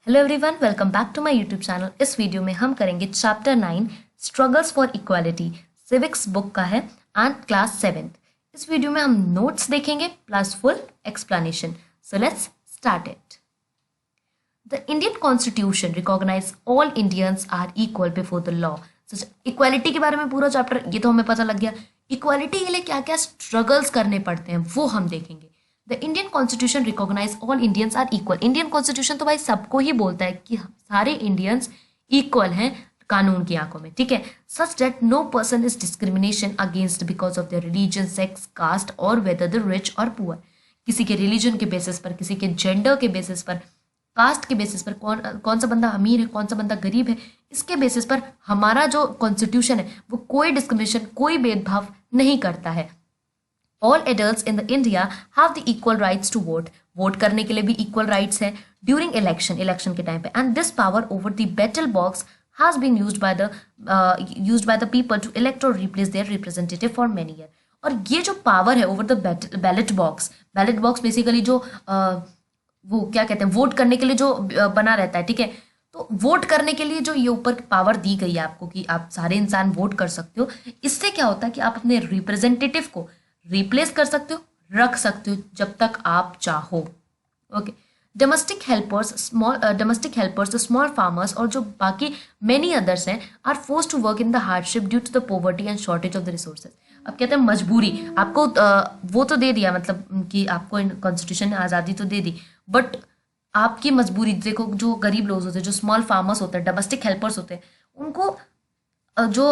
Hello everyone, welcome back to my YouTube channel. इस video में हम करेंगे chapter 9 struggles for equality. Civics book का है एंड क्लास 7th। इस वीडियो में हम नोट्स देखेंगे plus full explanation. So let's start it. The Indian constitution recognise all Indians are equal before the law. Equality के बारे में पूरा चैप्टर ये तो हमें पता लग गया। इक्वालिटी के लिए क्या क्या स्ट्रगल्स करने पड़ते हैं वो हम देखेंगे। The Indian constitution recognise all Indians are equal. Indian constitution तो भाई सबको ही बोलता है कि सारे इंडियंस इक्वल हैं कानून की आंखों में, ठीक है। Such that no person is discrimination against because of the religion, sex, caste और वेदर द रिच और पुअर। किसी के रिलीजन के बेसिस पर, किसी के जेंडर के बेसिस पर, कास्ट के बेसिस पर, कौन सा बंदा अमीर है, कौन सा बंदा गरीब है, इसके बेसिस पर हमारा जो कॉन्स्टिट्यूशन है वो कोई डिस्क्रिमिनेशन, कोई भेदभाव नहीं करता है। All adults in the India have the equal rights to vote. Vote करने के लिए भी इक्वल राइट्स है ड्यूरिंग इलेक्शन के टाइम पे। And this power over the battle box has been used by the people to elect और replace their representative for many year. और ये जो पावर है over the ballot box basically जो वो क्या कहते हैं, वोट करने के लिए जो बना रहता है, ठीक है। तो वोट करने के लिए जो ये ऊपर पावर दी गई है आपको कि आप सारे इंसान वोट कर सकते हो, इससे क्या होता है कि आप अपने रिप्रेजेंटेटिव को रिप्लेस कर सकते हो, रख सकते हो जब तक आप चाहो। Okay. Domestic helpers, small farmers और जो बाकी मेनी अदर्स हैं are force to work in the hardship due to the poverty and shortage of the resources. अब कहते हैं मजबूरी, आपको वो तो दे दिया, मतलब कि आपको कॉन्स्टिट्यूशन ने आज़ादी तो दे दी, बट आपकी मजबूरी देखो। जो गरीब लोग होते हैं, जो स्मॉल फार्मर्स होते हैं, डोमेस्टिक हेल्पर्स होते हैं, उनको जो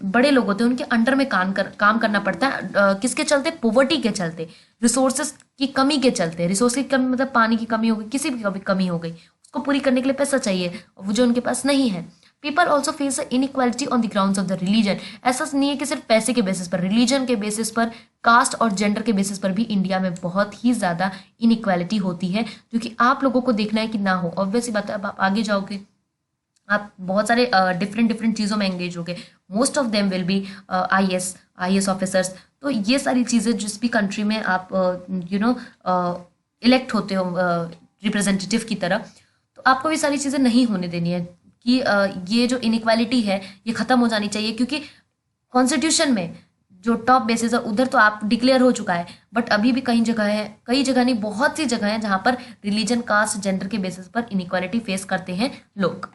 बड़े लोग होते हैं उनके अंडर में काम करना पड़ता है। किसके चलते? पॉवर्टी के चलते, रिसोर्सेज की कमी के चलते। रिसोर्स की कमी मतलब पानी की कमी हो गई, किसी भी कमी हो गई, उसको पूरी करने के लिए पैसा चाहिए, वो जो उनके पास नहीं है। People also face inequality on the grounds of the religion. ऐसा नहीं है कि सिर्फ पैसे के बेसिस पर, रिलीजन के बेसिस पर, कास्ट और जेंडर के बेसिस पर भी इंडिया में बहुत ही ज़्यादा इनइक्वालिटी होती है, जो कि आप लोगों को देखना है कि ना हो। ऑब्वियसली बात है, अब आप आगे जाओगे, आप बहुत सारे डिफरेंट चीज़ों में एंगेज हो गए। Most of them will be I S officers. तो ये सारी चीज़ें जिस भी कंट्री में आप इलेक्ट होते हो रिप्रेजेंटेटिव की तरह, तो आपको ये सारी चीज़ें नहीं होने देनी है कि ये जो इनइक्वालिटी है ये ख़त्म हो जानी चाहिए। क्योंकि कॉन्स्टिट्यूशन में जो टॉप बेसिस है उधर तो आप डिक्लेयर हो चुका है, बट अभी भी कई जगह नहीं, बहुत सी जगह हैं जहाँ पर रिलीजन, कास्ट, जेंडर के बेसिस पर इनइक्वालिटी फेस करते हैं लोग।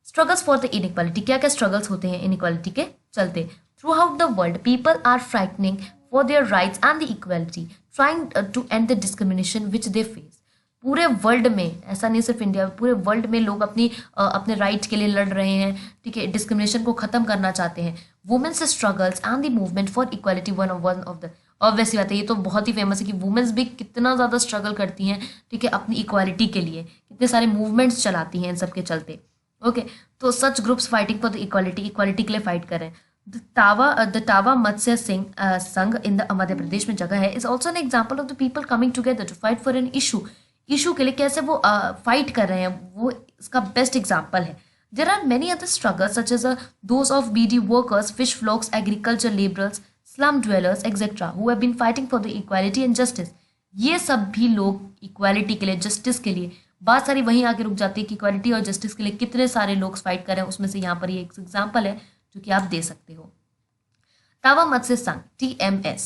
स्ट्रगल्स फॉर द इनइक्वालिटी, क्या क्या स्ट्रगल्स होते हैं इनइक्वालिटी के चलते। Throughout the world people are frightening for their rights and the equality, trying to end the discrimination which they face. पूरे वर्ल्ड में, ऐसा नहीं सिर्फ इंडिया में, पूरे वर्ल्ड में लोग अपने राइट के लिए लड़ रहे हैं, ठीक है। डिस्क्रिमिनेशन को खत्म करना चाहते हैं। Women's struggles and the movement for equality one of the obviously बात है, ये तो बहुत ही फेमस है कि वुमेन्स भी कितना ज़्यादा स्ट्रगल करती हैं, ठीक है, अपनी इक्वालिटी के लिए, कितने सारे मूवमेंट्स चलाती हैं इन सब के चलते। ओके। तो such groups fighting for the equality के लिए फाइट कर रहे हैं। द टावा मत्स्य सिंह संघ इन द मध्य प्रदेश में जगह है, is also an example of the people coming together to fight for an issue के लिए कैसे वो फाइट कर रहे हैं, वो इसका बेस्ट एग्जाम्पल है। There are many other struggles such as those of beedi workers, fish flocks, agriculture labourers, slum dwellers etcetera who have been fighting for the equality and justice. ये सब भी लोग इक्वालिटी के लिए, जस्टिस के लिए, बात सारी वहीं आके रुक जाती है कि इक्वालिटी और जस्टिस के लिए कितने सारे लोग फाइट कर रहे हैं। उसमें से यहाँ पर ये एक एग्जाम्पल है जो कि आप दे सकते हो। तावा मत्स्य संघ, TMS,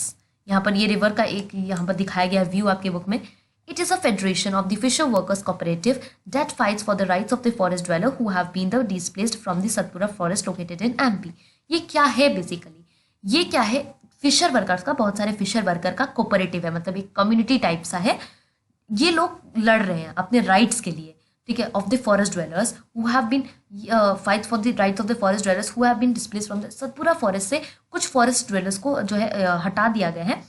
यहाँ पर ये रिवर का एक यहाँ पर दिखाया गया व्यू आपके बुक में। It is a federation of the fisher workers cooperative that fights for the rights of the forest dweller who have been the displaced from the Satpura forest located in MP। ये क्या है basically, ये क्या है, Fisher workers का, बहुत सारे Fisher worker का कोऑपरेटिव है, मतलब एक कम्युनिटी टाइप सा है। ये लोग लड़ रहे हैं अपने राइट्स के लिए, ठीक है, of the forest dwellers who have been fight for the rights of the forest dwellers who have been displace from the Satpura forest से कुछ फॉरेस्ट ड्वेलर्स को जो है हटा दिया गया है,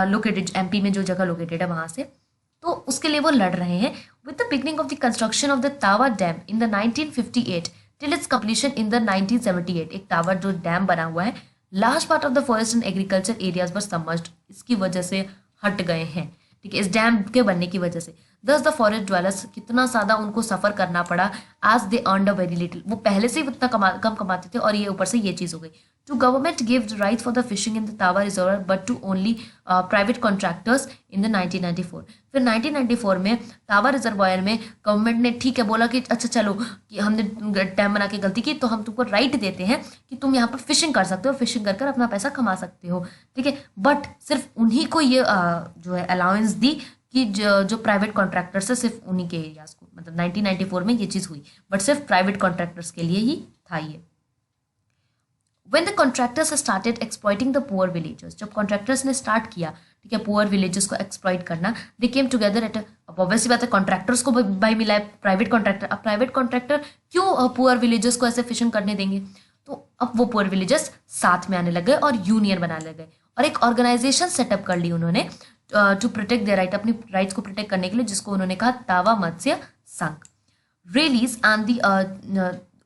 लोकेटेड MP में जो जगह लोकेटेड है वहाँ से। तो उसके लिए वो लड़ रहे हैं। With the beginning of the construction of the tower dam in the 1958 till it's completion in the 1978, एक टावर जो डैम बना हुआ है, large part of the forest and agriculture areas were submerged, इसकी वजह से हट गए हैं, ठीक है, इस डैम के बनने की वजह से। दस द फॉरेस्ट ड्वेलर्स, कितना ज़्यादा उनको सफ़र करना पड़ा as they earned a very little, वो पहले से ही उतना कम कमाते थे और ये ऊपर से ये चीज़ हो गई। To government give the right for the fishing in the Tawa reservoir but to only private contractors in the 1994। फिर 1994 में तावा रिजर्वायर में गवर्नमेंट ने ठीक है बोला कि अच्छा चलो कि हमने डैम बना के गलती की तो हम तुमको राइट देते हैं कि तुम यहाँ पर फिशिंग कर सकते हो, फिशिंग कर कर अपना पैसा कमा सकते हो, ठीक है। बट सिर्फ उन्हीं को ये जो है अलाउंस दी कि जो प्राइवेट कॉन्ट्रैक्टर्स है सिर्फ उन्हीं के एरियाज को, मतलब 1994 में ये चीज़ हुई, बट सिर्फ प्राइवेट कॉन्ट्रैक्टर्स के लिए ही था ये। When the contractors started exploiting the poor villagers, जब कॉन्ट्रैक्टर्स ने स्टार्ट किया, ठीक है, पुअर विलेजेस को एक्सप्लॉइट करना, दे केम टुगेदर एट, अब ऑब्वियसली बात है कॉन्ट्रैक्टर्स को भाई मिला है प्राइवेट कॉन्ट्रैक्टर, अब प्राइवेट कॉन्ट्रैक्टर क्यों पुअर विलेजेस को ऐसे फिशिंग करने देंगे, तो अब वो पुअर विलेजेस साथ में आने लगे और यूनियन बनाने लगे और एक ऑर्गेनाइजेशन सेटअप कर ली उन्होंने टू प्रोटेक्ट देयर राइट, अपनी राइट्स को प्रोटेक्ट करने के लिए, जिसको उन्होंने कहा तावा मत्स्य संघ। रेलीज एंड दी,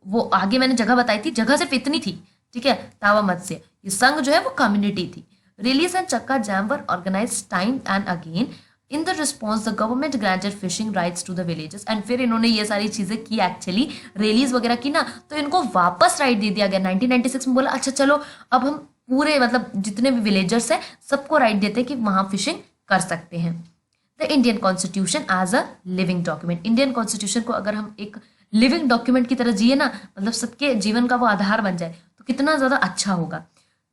वो आगे मैंने जगह बताई थी, जगह सिर्फ इतनी थी, ठीक है, तावा मत्स्य, ये संघ जो है वो कम्युनिटी थी। रिलीज एंड चक्का jam were organise time and again. In the response the government granted fishing rights to the villages, and फिर इन्होंने ये सारी चीज़ें की, एक्चुअली रिलीज वगैरह की ना, तो इनको वापस राइट दे दिया गया 1996 में। बोला अच्छा चलो अब हम पूरे मतलब जितने भी विलेजर्स हैं सबको राइट देते हैं कि वहाँ फिशिंग कर सकते हैं। The Indian constitution as a living document, Indian constitution को अगर हम एक लिविंग डॉक्यूमेंट की तरह जिए ना, मतलब सबके जीवन का वो आधार बन जाए तो कितना ज़्यादा अच्छा होगा।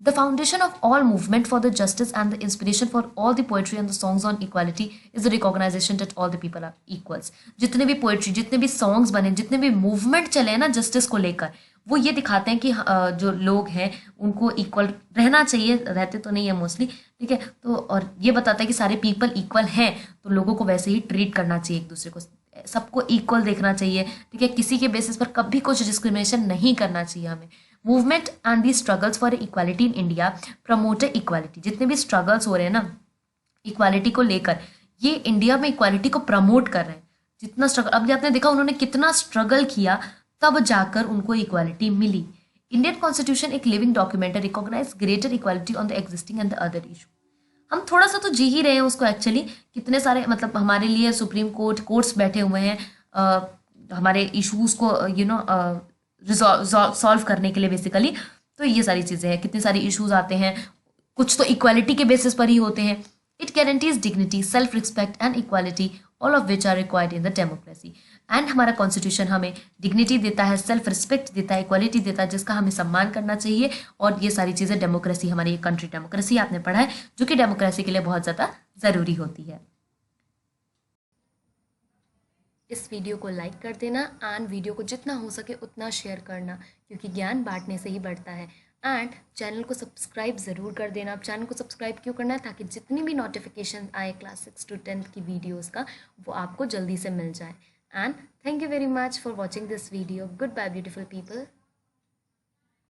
The foundation of all movement for the justice and the inspiration for all the poetry and the songs on equality is the recognisation that all the people are equals. जितने भी पोएट्री, जितने भी सॉन्ग्स बने, जितने भी movement चले हैं ना जस्टिस को लेकर, वो ये दिखाते हैं कि जो लोग हैं उनको इक्वल रहना चाहिए, रहते तो नहीं है मोस्टली, ठीक है, तो और ये बताता है कि सारे पीपल इक्वल हैं तो लोगों को वैसे ही ट्रीट करना चाहिए, एक दूसरे को सबको इक्वल देखना चाहिए, ठीक है, किसी के बेसिस पर कभी कुछ डिस्क्रिमिनेशन नहीं करना चाहिए हमें। Movement and the struggles for equality in India promote equality, जितने भी स्ट्रगल्स हो रहे हैं ना इक्वालिटी को लेकर, ये इंडिया में इक्वालिटी को प्रमोट कर रहे हैं। जितना स्ट्रगल, अब आपने देखा उन्होंने कितना स्ट्रगल किया तब जाकर उनको इक्वालिटी मिली। इंडियन कॉन्स्टिट्यूशन एक लिविंग डॉक्यूमेंट है, recognise greater equality on the existing and the other issue. हम थोड़ा सा तो जी ही रहे हैं उसको एक्चुअली, कितने सारे मतलब हमारे लिए सुप्रीम कोर्ट्स बैठे हुए हैं हमारे इश्यूज को सॉल्व करने के लिए बेसिकली, तो ये सारी चीज़ें हैं, कितने सारे इश्यूज आते हैं, कुछ तो इक्वालिटी के बेसिस पर ही होते हैं। It guarantees dignity, self respect and equality, all of which are required in the democracy. And हमारा कॉन्स्टिट्यूशन हमें डिग्निटी देता है, सेल्फ रिस्पेक्ट देता है, इक्वालिटी देता है, जिसका हमें सम्मान करना चाहिए, और ये सारी चीज़ें डेमोक्रेसी, हमारी कंट्री डेमोक्रेसी आपने पढ़ा है, जो कि डेमोक्रेसी के लिए बहुत ज़्यादा ज़रूरी होती है। इस वीडियो को लाइक कर देना एंड वीडियो को जितना हो सके उतना शेयर करना, क्योंकि ज्ञान बांटने से ही बढ़ता है। एंड चैनल को सब्सक्राइब ज़रूर कर देना। अब चैनल को सब्सक्राइब क्यों करना है, ताकि जितनी भी नोटिफिकेशन आए क्लास 6 to 10 की वीडियोस का, वो आपको जल्दी से मिल जाए। And thank you very much for watching this video. Goodbye beautiful people.